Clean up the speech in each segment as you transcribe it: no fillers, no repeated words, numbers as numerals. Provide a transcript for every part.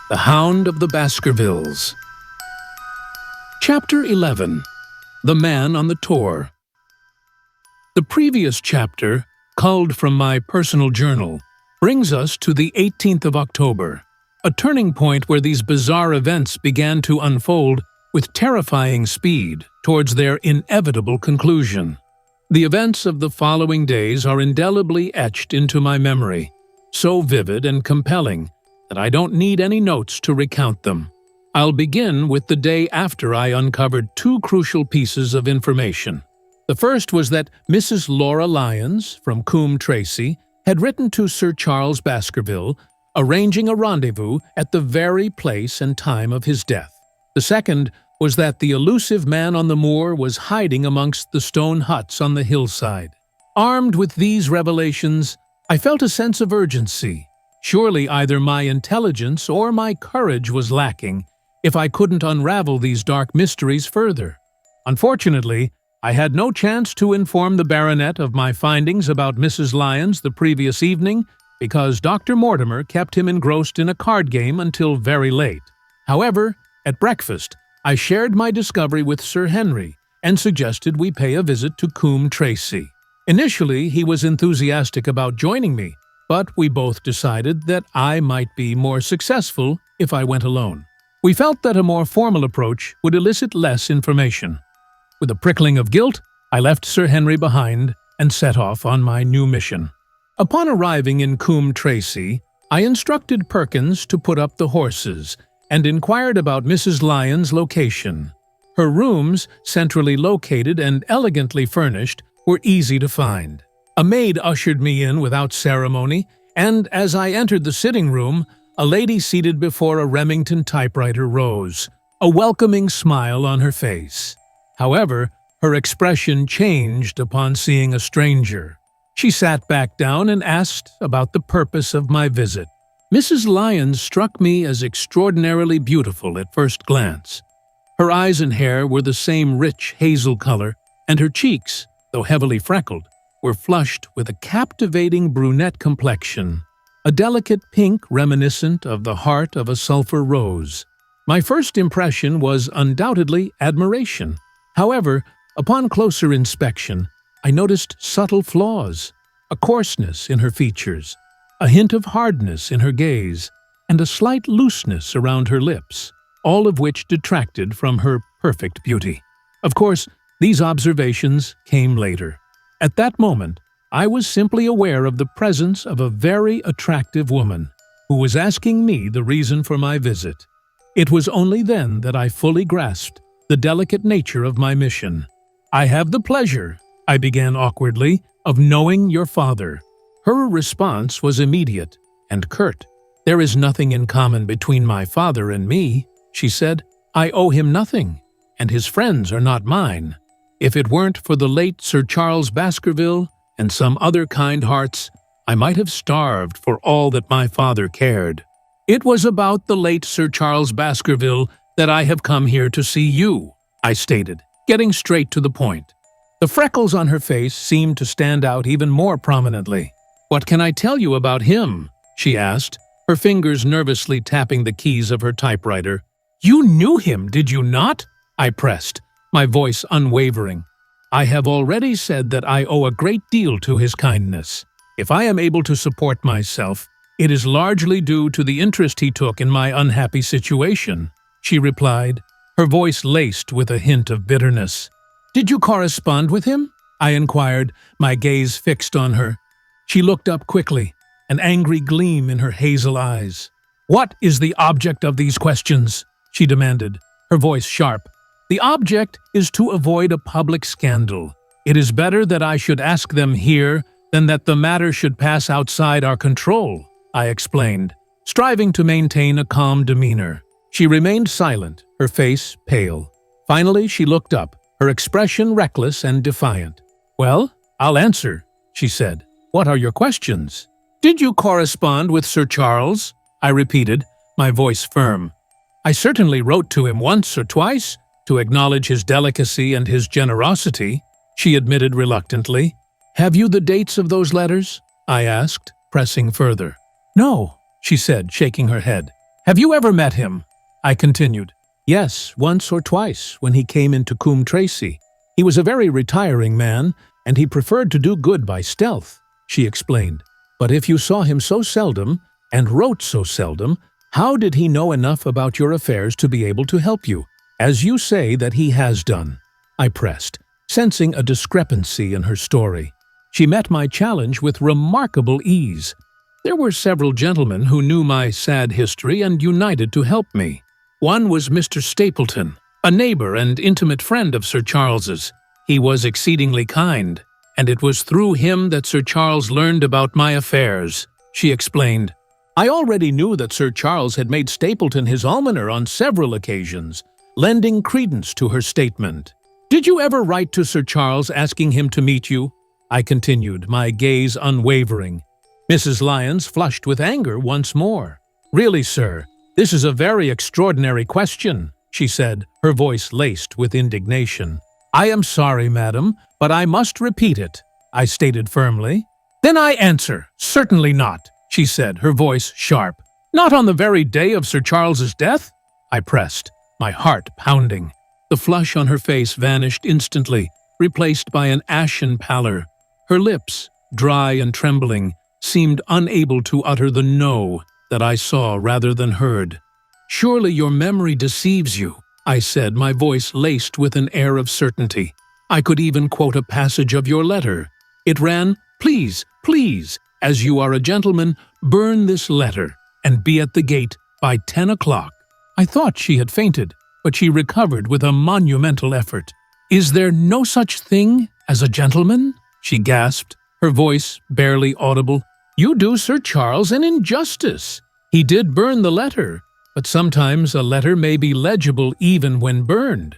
The Hound of the Baskervilles. Chapter 11. The Man on the Tour. The previous chapter, culled from my personal journal, brings us to the 18th of October, a turning point where these bizarre events began to unfold with terrifying speed towards their inevitable conclusion. The events of the following days are indelibly etched into my memory, so vivid and compelling that I don't need any notes to recount them. I'll begin with the day after I uncovered two crucial pieces of information. The first was that Mrs. Laura Lyons, from Coombe Tracy, had written to Sir Charles Baskerville, arranging a rendezvous at the very place and time of his death. The second was that the elusive man on the moor was hiding amongst the stone huts on the hillside. Armed with these revelations, I felt a sense of urgency. Surely either my intelligence or my courage was lacking if I couldn't unravel these dark mysteries further. Unfortunately, I had no chance to inform the baronet of my findings about Mrs. Lyons the previous evening because Dr. Mortimer kept him engrossed in a card game until very late. However, at breakfast, I shared my discovery with Sir Henry and suggested we pay a visit to Coombe Tracy. Initially, he was enthusiastic about joining me, but we both decided that I might be more successful if I went alone. We felt that a more formal approach would elicit less information. With a prickling of guilt, I left Sir Henry behind and set off on my new mission. Upon arriving in Coombe Tracy, I instructed Perkins to put up the horses and inquired about Mrs. Lyons' location. Her rooms, centrally located and elegantly furnished, were easy to find. A maid ushered me in without ceremony, and as I entered the sitting room, a lady seated before a Remington typewriter rose, a welcoming smile on her face. However, her expression changed upon seeing a stranger. She sat back down and asked about the purpose of my visit. Mrs. Lyons struck me as extraordinarily beautiful at first glance. Her eyes and hair were the same rich hazel color, and her cheeks, though heavily freckled, were flushed with a captivating brunette complexion, a delicate pink reminiscent of the heart of a sulphur rose. My first impression was undoubtedly admiration. However, upon closer inspection, I noticed subtle flaws, a coarseness in her features, a hint of hardness in her gaze, and a slight looseness around her lips, all of which detracted from her perfect beauty. Of course, these observations came later. At that moment, I was simply aware of the presence of a very attractive woman who was asking me the reason for my visit. It was only then that I fully grasped the delicate nature of my mission. "I have the pleasure," I began awkwardly, "of knowing your father." Her response was immediate and curt. "There is nothing in common between my father and me," she said. "I owe him nothing, and his friends are not mine. If it weren't for the late Sir Charles Baskerville and some other kind hearts, I might have starved for all that my father cared. It was about the late Sir Charles Baskerville that I have come here to see you," I stated, getting straight to the point. The freckles on her face seemed to stand out even more prominently. "What can I tell you about him?" she asked, her fingers nervously tapping the keys of her typewriter. "You knew him, did you not?" I pressed, my voice unwavering. "I have already said that I owe a great deal to his kindness. If I am able to support myself, it is largely due to the interest he took in my unhappy situation," she replied, her voice laced with a hint of bitterness. "Did you correspond with him?" I inquired, my gaze fixed on her. She looked up quickly, an angry gleam in her hazel eyes. "What is the object of these questions?" she demanded, her voice sharp. "The object is to avoid a public scandal. It is better that I should ask them here than that the matter should pass outside our control," I explained, striving to maintain a calm demeanor. She remained silent, her face pale. Finally, she looked up, her expression reckless and defiant. "Well, I'll answer," she said. "What are your questions?" "Did you correspond with Sir Charles?" I repeated, my voice firm. "I certainly wrote to him once or twice, to acknowledge his delicacy and his generosity," she admitted reluctantly. "Have you the dates of those letters?" I asked, pressing further. "No," she said, shaking her head. Have you ever met him? I continued. Yes, once or twice, when he came into Coombe Tracy. He was a very retiring man, and he preferred to do good by stealth, she explained. But if you saw him so seldom, and wrote so seldom, how did he know enough about your affairs to be able to help you, as you say that he has done? I pressed, sensing a discrepancy in her story. She met my challenge with remarkable ease. There were several gentlemen who knew my sad history and united to help me. One was Mr. Stapleton, a neighbor and intimate friend of Sir Charles's. He was exceedingly kind, and it was through him that Sir Charles learned about my affairs, she explained. I already knew that Sir Charles had made Stapleton his almoner on several occasions, lending credence to her statement. Did you ever write to Sir Charles asking him to meet you? I continued, my gaze unwavering. Mrs. Lyons flushed with anger once more. Really, sir, this is a very extraordinary question, she said, her voice laced with indignation. I am sorry, madam, but I must repeat it, I stated firmly. Then I answer, certainly not, she said, her voice sharp. Not on the very day of Sir Charles's death? I pressed, my heart pounding. The flush on her face vanished instantly, replaced by an ashen pallor. Her lips, dry and trembling, seemed unable to utter the no that I saw rather than heard. Surely your memory deceives you, I said, my voice laced with an air of certainty. I could even quote a passage of your letter. It ran, Please, please, as you are a gentleman, burn this letter and be at the gate by 10 o'clock. I thought she had fainted, but she recovered with a monumental effort. Is there no such thing as a gentleman? She gasped, her voice barely audible. You do Sir Charles an injustice. He did burn the letter, but sometimes a letter may be legible even when burned.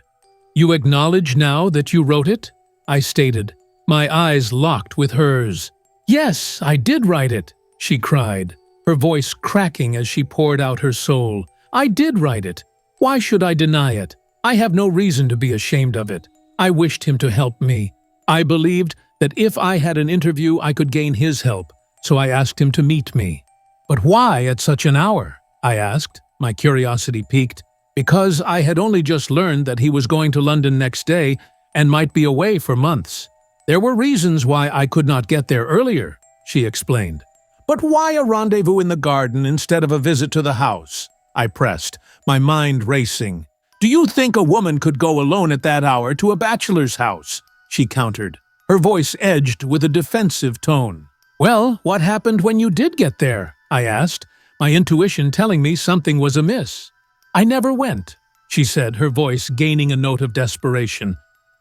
You acknowledge now that you wrote it? I stated, my eyes locked with hers. Yes, I did write it, she cried, her voice cracking as she poured out her soul. I did write it. Why should I deny it? I have no reason to be ashamed of it. I wished him to help me. I believed that if I had an interview, I could gain his help, so I asked him to meet me. But why at such an hour? I asked, my curiosity piqued. Because I had only just learned that he was going to London next day and might be away for months. There were reasons why I could not get there earlier, she explained. But why a rendezvous in the garden instead of a visit to the house? I pressed, my mind racing. Do you think a woman could go alone at that hour to a bachelor's house? She countered, her voice edged with a defensive tone. Well, what happened when you did get there? I asked, my intuition telling me something was amiss. I never went, she said, her voice gaining a note of desperation.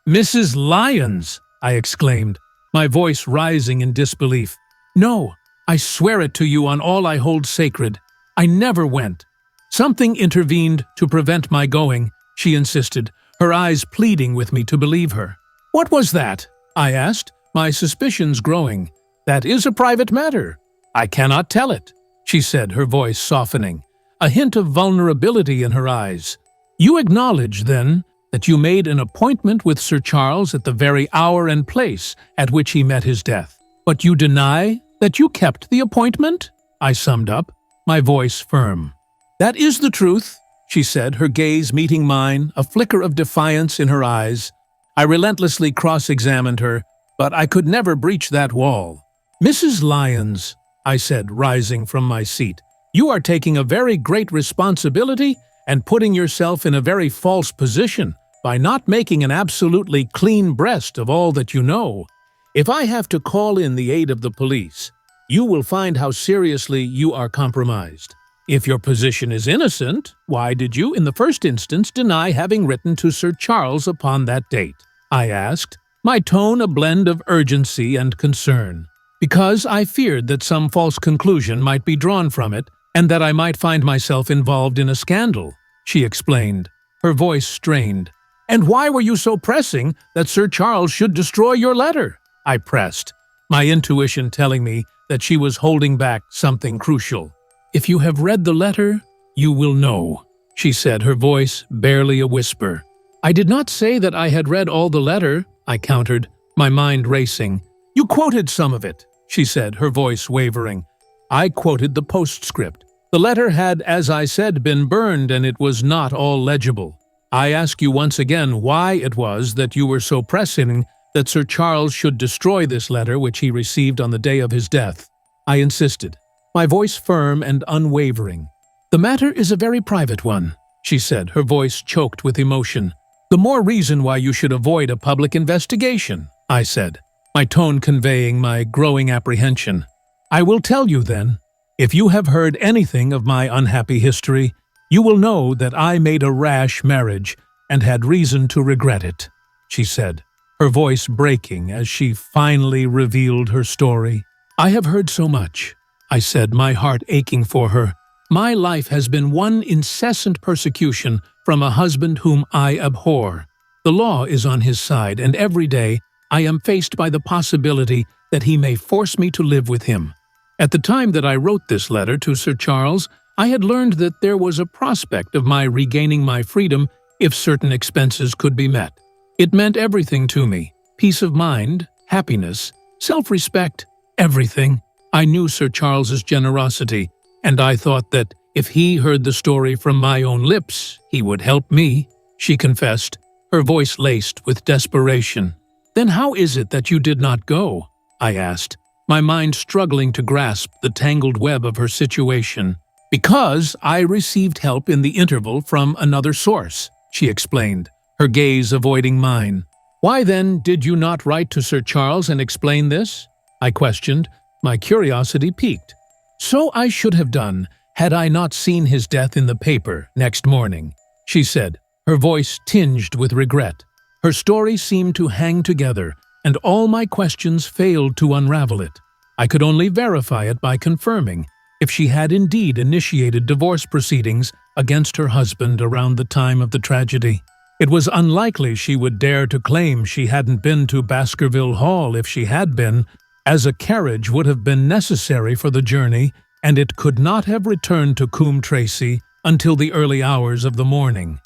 Mrs. Lyons, I exclaimed, my voice rising in disbelief. No, I swear it to you on all I hold sacred. I never went. Something intervened to prevent my going, she insisted, her eyes pleading with me to believe her. What was that? I asked, my suspicions growing. That is a private matter. I cannot tell it, she said, her voice softening, a hint of vulnerability in her eyes. You acknowledge, then, that you made an appointment with Sir Charles at the very hour and place at which he met his death. But you deny that you kept the appointment? I summed up, my voice firm. That is the truth, she said, her gaze meeting mine, a flicker of defiance in her eyes. I relentlessly cross-examined her, but I could never breach that wall. Mrs. Lyons, I said, rising from my seat, you are taking a very great responsibility and putting yourself in a very false position by not making an absolutely clean breast of all that you know. If I have to call in the aid of the police, you will find how seriously you are compromised. If your position is innocent, why did you, in the first instance, deny having written to Sir Charles upon that date? I asked, my tone a blend of urgency and concern. Because I feared that some false conclusion might be drawn from it, and that I might find myself involved in a scandal, she explained, her voice strained. And why were you so pressing that Sir Charles should destroy your letter? I pressed, my intuition telling me that she was holding back something crucial. If you have read the letter, you will know, she said, her voice barely a whisper. I did not say that I had read all the letter, I countered, my mind racing. You quoted some of it, she said, her voice wavering. I quoted the postscript. The letter had, as I said, been burned, and it was not all legible. I ask you once again why it was that you were so pressing that Sir Charles should destroy this letter which he received on the day of his death. I insisted, my voice firm and unwavering. The matter is a very private one, she said, her voice choked with emotion. The more reason why you should avoid a public investigation, I said, my tone conveying my growing apprehension. I will tell you then. If you have heard anything of my unhappy history, you will know that I made a rash marriage and had reason to regret it, she said, her voice breaking as she finally revealed her story. I have heard so much, I said, my heart aching for her. My life has been one incessant persecution from a husband whom I abhor. The law is on his side, and every day I am faced by the possibility that he may force me to live with him. At the time that I wrote this letter to Sir Charles, I had learned that there was a prospect of my regaining my freedom if certain expenses could be met. It meant everything to me, peace of mind, happiness, self-respect, everything. I knew Sir Charles's generosity, and I thought that if he heard the story from my own lips, he would help me, she confessed, her voice laced with desperation. Then how is it that you did not go? I asked, my mind struggling to grasp the tangled web of her situation. Because I received help in the interval from another source, she explained, her gaze avoiding mine. Why then did you not write to Sir Charles and explain this? I questioned, my curiosity piqued. So I should have done, had I not seen his death in the paper next morning, she said, her voice tinged with regret. Her story seemed to hang together, and all my questions failed to unravel it. I could only verify it by confirming if she had indeed initiated divorce proceedings against her husband around the time of the tragedy. It was unlikely she would dare to claim she hadn't been to Baskerville Hall if she had been, as a carriage would have been necessary for the journey, and it could not have returned to Coombe Tracy until the early hours of the morning.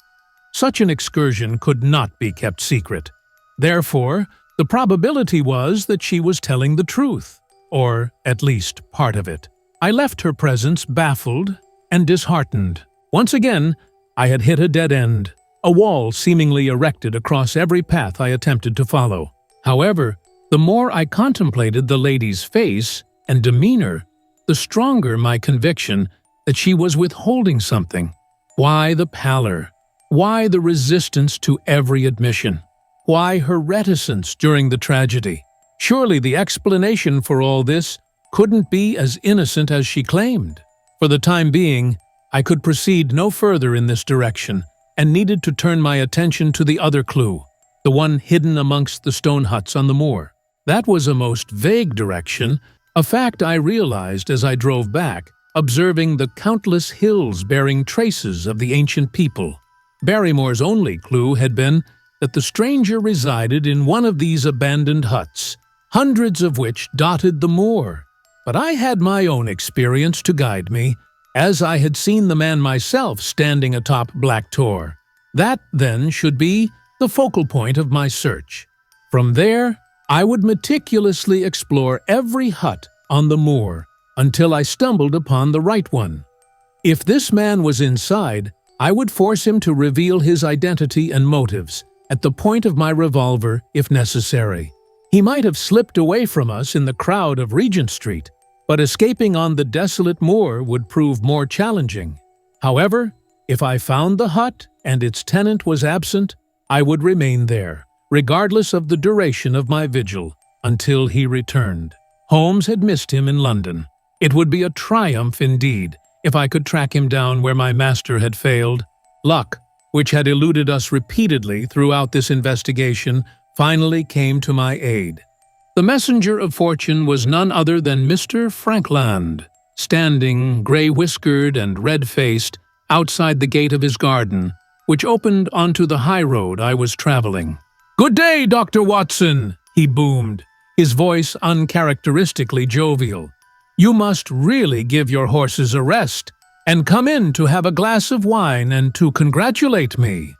Such an excursion could not be kept secret. Therefore, the probability was that she was telling the truth, or at least part of it. I left her presence baffled and disheartened. Once again, I had hit a dead end, a wall seemingly erected across every path I attempted to follow. However, the more I contemplated the lady's face and demeanor, the stronger my conviction that she was withholding something. Why the pallor? Why the resistance to every admission? Why her reticence during the tragedy? Surely the explanation for all this couldn't be as innocent as she claimed. For the time being, I could proceed no further in this direction and needed to turn my attention to the other clue, the one hidden amongst the stone huts on the moor. That was a most vague direction, a fact I realized as I drove back, observing the countless hills bearing traces of the ancient people. Barrymore's only clue had been that the stranger resided in one of these abandoned huts, hundreds of which dotted the moor. But I had my own experience to guide me, as I had seen the man myself standing atop Black Tor. That, then, should be the focal point of my search. From there, I would meticulously explore every hut on the moor until I stumbled upon the right one. If this man was inside, I would force him to reveal his identity and motives at the point of my revolver if necessary. He might have slipped away from us in the crowd of Regent Street, but escaping on the desolate moor would prove more challenging. However, if I found the hut and its tenant was absent, I would remain there, regardless of the duration of my vigil, until he returned. Holmes had missed him in London. It would be a triumph indeed if I could track him down where my master had failed. Luck, which had eluded us repeatedly throughout this investigation, finally came to my aid. The messenger of fortune was none other than Mr. Frankland, standing, gray-whiskered and red-faced, outside the gate of his garden, which opened onto the high road I was traveling. "Good day, Dr. Watson," he boomed, his voice uncharacteristically jovial. "You must really give your horses a rest and come in to have a glass of wine and to congratulate me."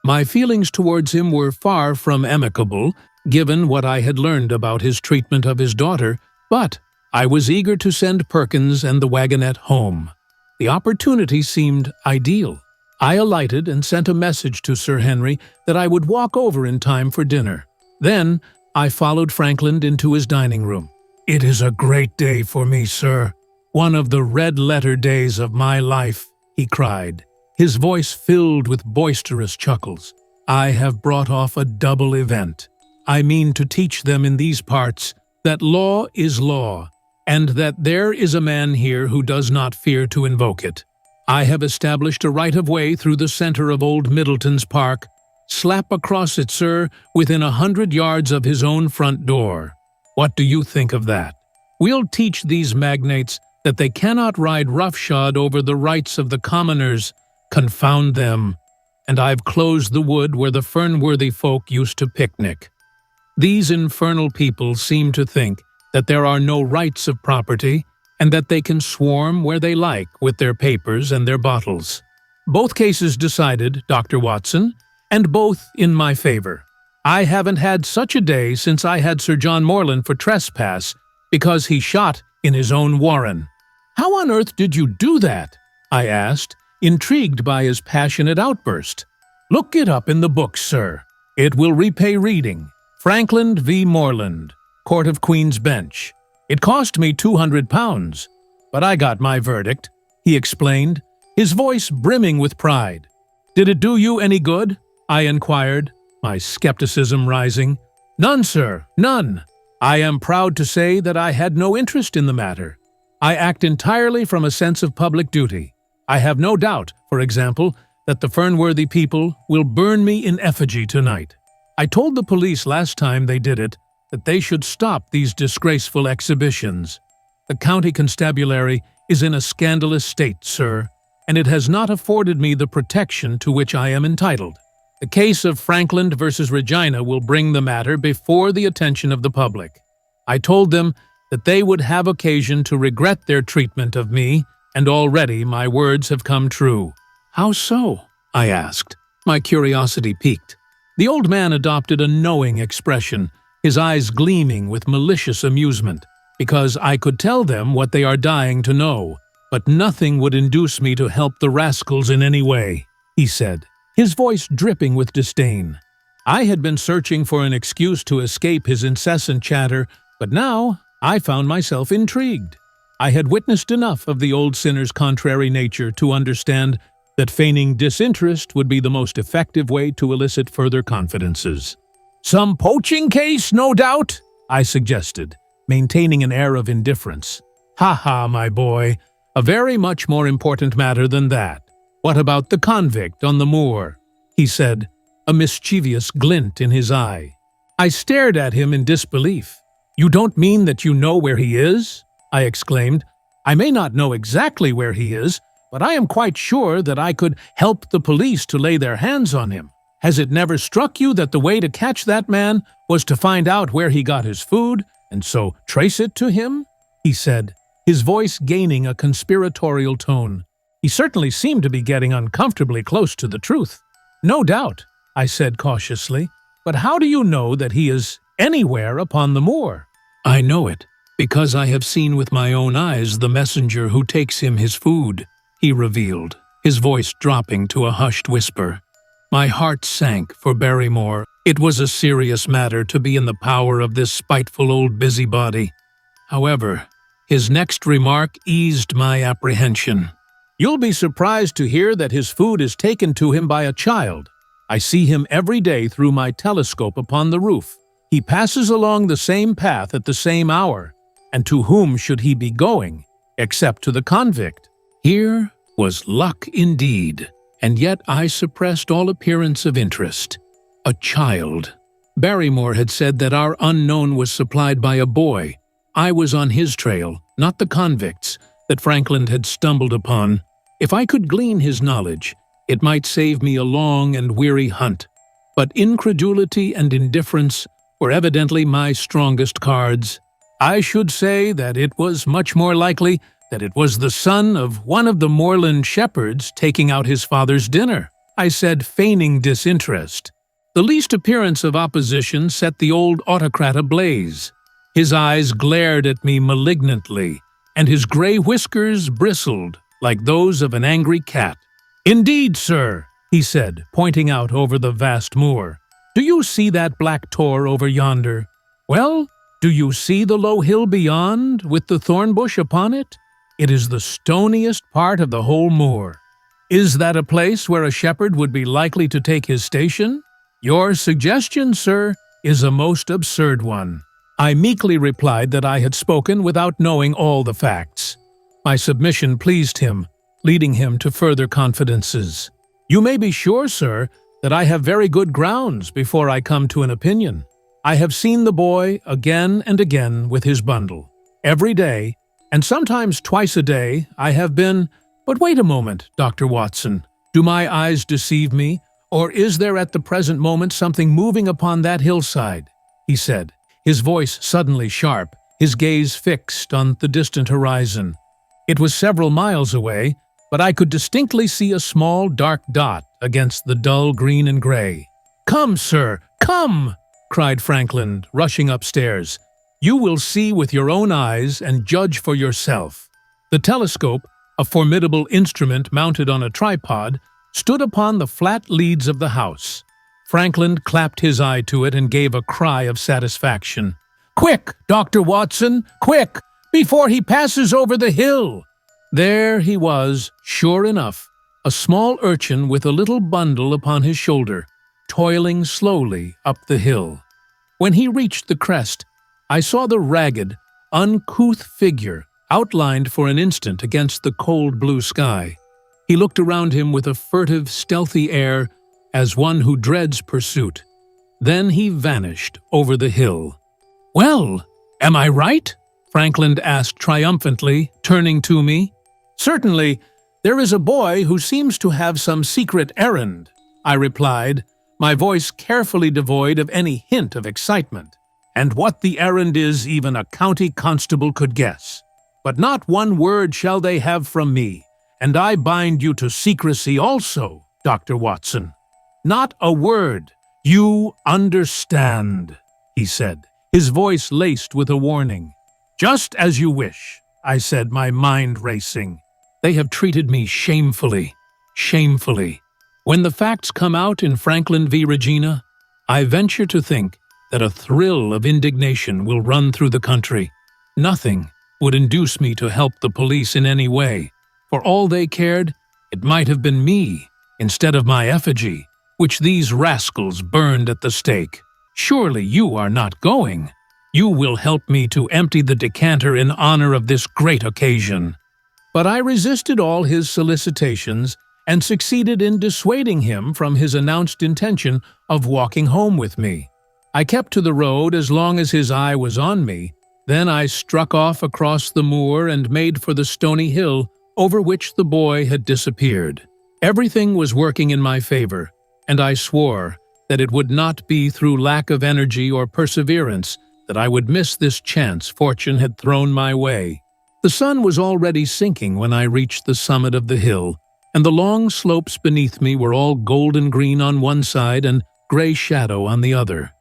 My feelings towards him were far from amicable, given what I had learned about his treatment of his daughter, but I was eager to send Perkins and the wagonette home. The opportunity seemed ideal. I alighted and sent a message to Sir Henry that I would walk over in time for dinner. Then I followed Frankland into his dining room. "It is a great day for me, sir. One of the red-letter days of my life," he cried, his voice filled with boisterous chuckles. "I have brought off a double event. I mean to teach them in these parts that law is law, and that there is a man here who does not fear to invoke it. I have established a right-of-way through the center of Old Middleton's Park, slap across it, sir, within 100 yards of his own front door. What do you think of that? We'll teach these magnates that they cannot ride roughshod over the rights of the commoners. Confound them. And I've closed the wood where the Fernworthy folk used to picnic. These infernal people seem to think that there are no rights of property, and that they can swarm where they like with their papers and their bottles. Both cases decided, Dr. Watson, and both in my favor. I haven't had such a day since I had Sir John Morland for trespass, because he shot in his own warren." "How on earth did you do that?" I asked, intrigued by his passionate outburst. "Look it up in the books, sir. It will repay reading. Frankland v. Morland, Court of Queen's Bench. It cost me £200, but I got my verdict," he explained, his voice brimming with pride. "Did it do you any good?" I inquired, my skepticism rising. "None, sir, none. I am proud to say that I had no interest in the matter. I act entirely from a sense of public duty. I have no doubt, for example, that the Fernworthy people will burn me in effigy tonight. I told the police last time they did it that they should stop these disgraceful exhibitions. The county constabulary is in a scandalous state, sir, and it has not afforded me the protection to which I am entitled. The case of Frankland versus Regina will bring the matter before the attention of the public. I told them that they would have occasion to regret their treatment of me, and already my words have come true." "How so?" I asked, my curiosity piqued. The old man adopted a knowing expression, his eyes gleaming with malicious amusement, "because I could tell them what they are dying to know, but nothing would induce me to help the rascals in any way," he said, his voice dripping with disdain. I had been searching for an excuse to escape his incessant chatter, but now I found myself intrigued. I had witnessed enough of the old sinner's contrary nature to understand that feigning disinterest would be the most effective way to elicit further confidences. "Some poaching case, no doubt?" I suggested, maintaining an air of indifference. "Ha ha, my boy, a very much more important matter than that. What about the convict on the moor?" he said, a mischievous glint in his eye. I stared at him in disbelief. "You don't mean that you know where he is?" I exclaimed. "I may not know exactly where he is, but I am quite sure that I could help the police to lay their hands on him. Has it never struck you that the way to catch that man was to find out where he got his food, and so trace it to him?" he said, his voice gaining a conspiratorial tone. He certainly seemed to be getting uncomfortably close to the truth. "No doubt," I said cautiously, "but how do you know that he is anywhere upon the moor?" "I know it, because I have seen with my own eyes the messenger who takes him his food," he revealed, his voice dropping to a hushed whisper. My heart sank for Barrymore. It was a serious matter to be in the power of this spiteful old busybody. However, his next remark eased my apprehension. "You'll be surprised to hear that his food is taken to him by a child. I see him every day through my telescope upon the roof. He passes along the same path at the same hour, and to whom should he be going, except to the convict?" Here was luck indeed, and yet I suppressed all appearance of interest. A child. Barrymore had said that our unknown was supplied by a boy. I was on his trail, not the convict's, that Frankland had stumbled upon. If I could glean his knowledge, it might save me a long and weary hunt. But incredulity and indifference were evidently my strongest cards. I should say that it was much more likely that it was the son of one of the moorland shepherds taking out his father's dinner, I said, feigning disinterest. The least appearance of opposition set the old autocrat ablaze. His eyes glared at me malignantly, and his gray whiskers bristled. like those of an angry cat. "Indeed, sir," he said, pointing out over the vast moor. "Do you see that black tor over yonder? Well, do you see the low hill beyond, with the thorn bush upon it? It is the stoniest part of the whole moor. Is that a place where a shepherd would be likely to take his station? Your suggestion, sir, is a most absurd one." I meekly replied that I had spoken without knowing all the facts. My submission pleased him, leading him to further confidences. "You may be sure, sir, that I have very good grounds before I come to an opinion. I have seen the boy again and again with his bundle. Every day, and sometimes twice a day, I have been— But wait a moment, Dr. Watson. Do my eyes deceive me, or is there at the present moment something moving upon that hillside?" he said, his voice suddenly sharp, his gaze fixed on the distant horizon. It was several miles away, but I could distinctly see a small dark dot against the dull green and gray. "Come, sir, come!" cried Franklin, rushing upstairs. "You will see with your own eyes and judge for yourself." The telescope, a formidable instrument mounted on a tripod, stood upon the flat leads of the house. Franklin clapped his eye to it and gave a cry of satisfaction. "Quick, Dr. Watson, quick, before he passes over the hill!" There he was, sure enough, a small urchin with a little bundle upon his shoulder, toiling slowly up the hill. When he reached the crest, I saw the ragged, uncouth figure outlined for an instant against the cold blue sky. He looked around him with a furtive, stealthy air, as one who dreads pursuit. Then he vanished over the hill. "Well, am I right?" Franklin asked triumphantly, turning to me. "Certainly, there is a boy who seems to have some secret errand," I replied, my voice carefully devoid of any hint of excitement. "And what the errand is, even a county constable could guess. But not one word shall they have from me, and I bind you to secrecy also, Dr. Watson. Not a word. You understand," he said, his voice laced with a warning. "Just as you wish," I said, my mind racing. They have treated me shamefully, shamefully. When the facts come out in Franklin v. Regina, I venture to think that a thrill of indignation will run through the country. Nothing would induce me to help the police in any way. For all they cared, it might have been me, instead of my effigy, which these rascals burned at the stake. Surely you are not going. You will help me to empty the decanter in honor of this great occasion." But I resisted all his solicitations and succeeded in dissuading him from his announced intention of walking home with me. I kept to the road as long as his eye was on me, then I struck off across the moor and made for the stony hill over which the boy had disappeared. Everything was working in my favor, and I swore that it would not be through lack of energy or perseverance that I would miss this chance fortune had thrown my way. The sun was already sinking when I reached the summit of the hill, and the long slopes beneath me were all golden green on one side and gray shadow on the other.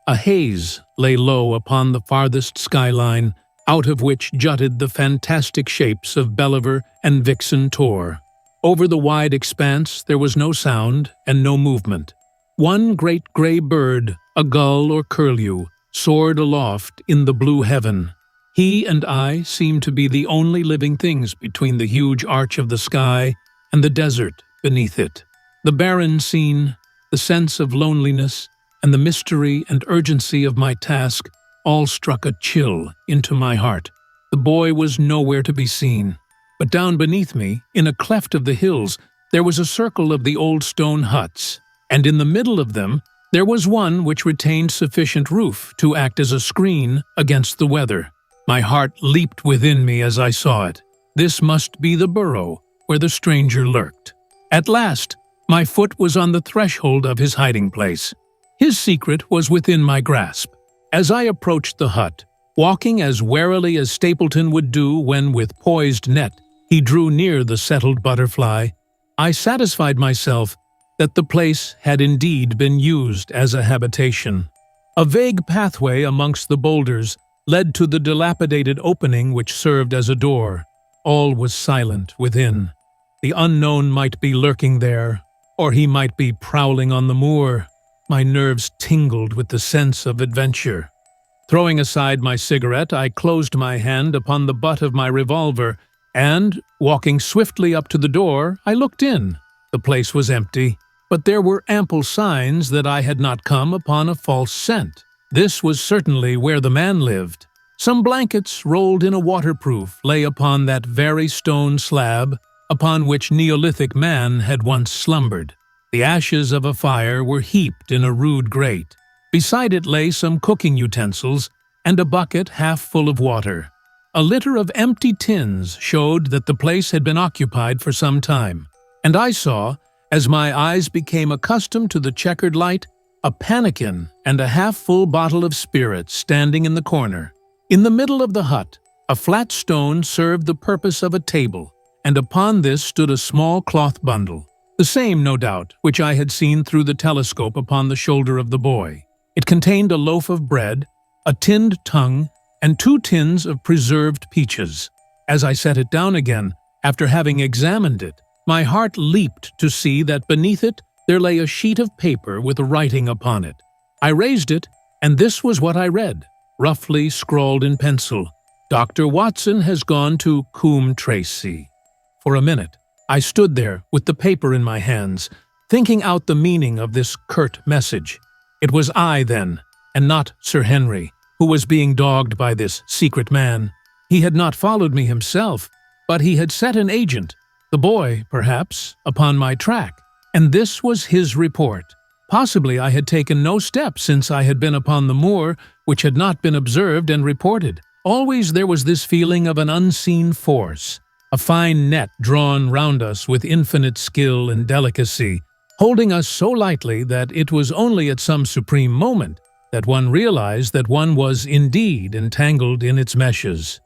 A haze lay low upon the farthest skyline, out of which jutted the fantastic shapes of Belliver and Vixen Tor. Over the wide expanse there was no sound and no movement. One great gray bird, a gull or curlew, soared aloft in the blue heaven. He and I seemed to be the only living things between the huge arch of the sky and the desert beneath it. The barren scene, the sense of loneliness, and the mystery and urgency of my task all struck a chill into my heart. The boy was nowhere to be seen. But down beneath me, in a cleft of the hills, there was a circle of the old stone huts, and in the middle of them there was one which retained sufficient roof to act as a screen against the weather. My heart leaped within me as I saw it. This must be the burrow where the stranger lurked. At last, my foot was on the threshold of his hiding place. His secret was within my grasp. As I approached the hut, walking as warily as Stapleton would do when, with poised net, he drew near the settled butterfly, I satisfied myself that the place had indeed been used as a habitation. A vague pathway amongst the boulders led to the dilapidated opening which served as a door. All was silent within. The unknown might be lurking there, or he might be prowling on the moor. My nerves tingled with the sense of adventure. Throwing aside my cigarette, I closed my hand upon the butt of my revolver, and, walking swiftly up to the door, I looked in. The place was empty, but there were ample signs that I had not come upon a false scent. This was certainly where the man lived. Some blankets rolled in a waterproof lay upon that very stone slab upon which Neolithic man had once slumbered. The ashes of a fire were heaped in a rude grate. Beside it lay some cooking utensils and a bucket half full of water. A litter of empty tins showed that the place had been occupied for some time, and I saw, as my eyes became accustomed to the checkered light, a pannikin and a half-full bottle of spirits standing in the corner. In the middle of the hut, a flat stone served the purpose of a table, and upon this stood a small cloth bundle, the same, no doubt, which I had seen through the telescope upon the shoulder of the boy. It contained a loaf of bread, a tinned tongue, and 2 tins of preserved peaches. As I set it down again, after having examined it, my heart leaped to see that beneath it there lay a sheet of paper with writing upon it. I raised it, and this was what I read, roughly scrawled in pencil: "Dr. Watson has gone to Coombe Tracy." For a minute, I stood there with the paper in my hands, thinking out the meaning of this curt message. It was I, then, and not Sir Henry, who was being dogged by this secret man. He had not followed me himself, but he had set an agent, the boy, perhaps, upon my track, and this was his report. Possibly I had taken no steps since I had been upon the moor, which had not been observed and reported. Always there was this feeling of an unseen force, a fine net drawn round us with infinite skill and delicacy, holding us so lightly that it was only at some supreme moment that one realized that one was indeed entangled in its meshes.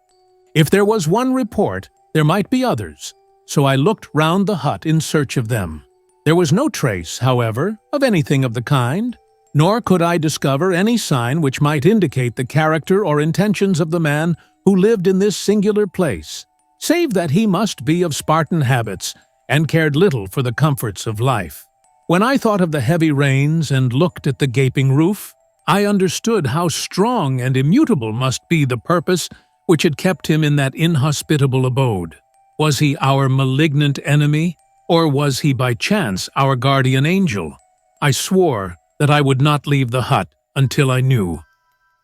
If there was one report, there might be others, so I looked round the hut in search of them. There was no trace, however, of anything of the kind, nor could I discover any sign which might indicate the character or intentions of the man who lived in this singular place, save that he must be of Spartan habits and cared little for the comforts of life. When I thought of the heavy rains and looked at the gaping roof, I understood how strong and immutable must be the purpose which had kept him in that inhospitable abode. Was he our malignant enemy, or was he by chance our guardian angel? I swore that I would not leave the hut until I knew.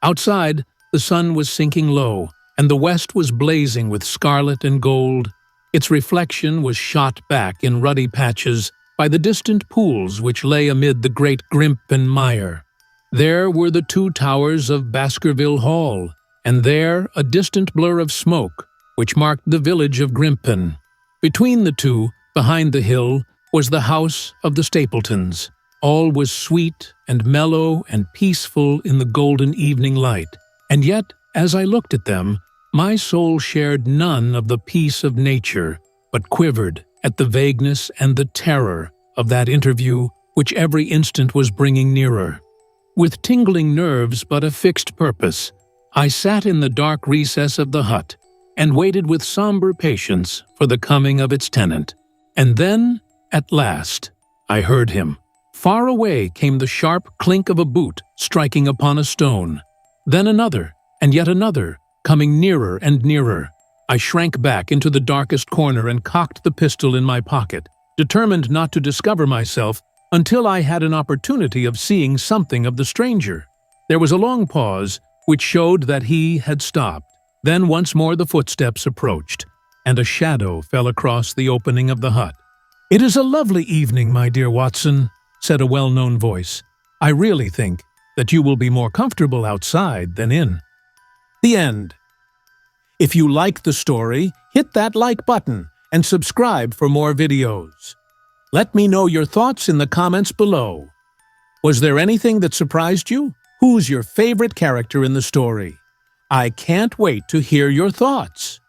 Outside, the sun was sinking low, and the west was blazing with scarlet and gold. Its reflection was shot back in ruddy patches by the distant pools which lay amid the great Grimpen mire. There were the 2 towers of Baskerville Hall, and there a distant blur of smoke, which marked the village of Grimpen. Between the two, behind the hill, was the house of the Stapletons. All was sweet and mellow and peaceful in the golden evening light, and yet, as I looked at them, my soul shared none of the peace of nature, but quivered at the vagueness and the terror of that interview which every instant was bringing nearer. With tingling nerves but a fixed purpose, I sat in the dark recess of the hut and waited with somber patience for the coming of its tenant. And then, at last, I heard him. Far away came the sharp clink of a boot striking upon a stone. Then another, and yet another, coming nearer and nearer. I shrank back into the darkest corner and cocked the pistol in my pocket, determined not to discover myself until I had an opportunity of seeing something of the stranger. There was a long pause, which showed that he had stopped. Then once more the footsteps approached, and a shadow fell across the opening of the hut. "It is a lovely evening, my dear Watson," said a well-known voice. "I really think that you will be more comfortable outside than in." The end. If you like the story, hit that like button and subscribe for more videos. Let me know your thoughts in the comments below. Was there anything that surprised you? Who's your favorite character in the story? I can't wait to hear your thoughts.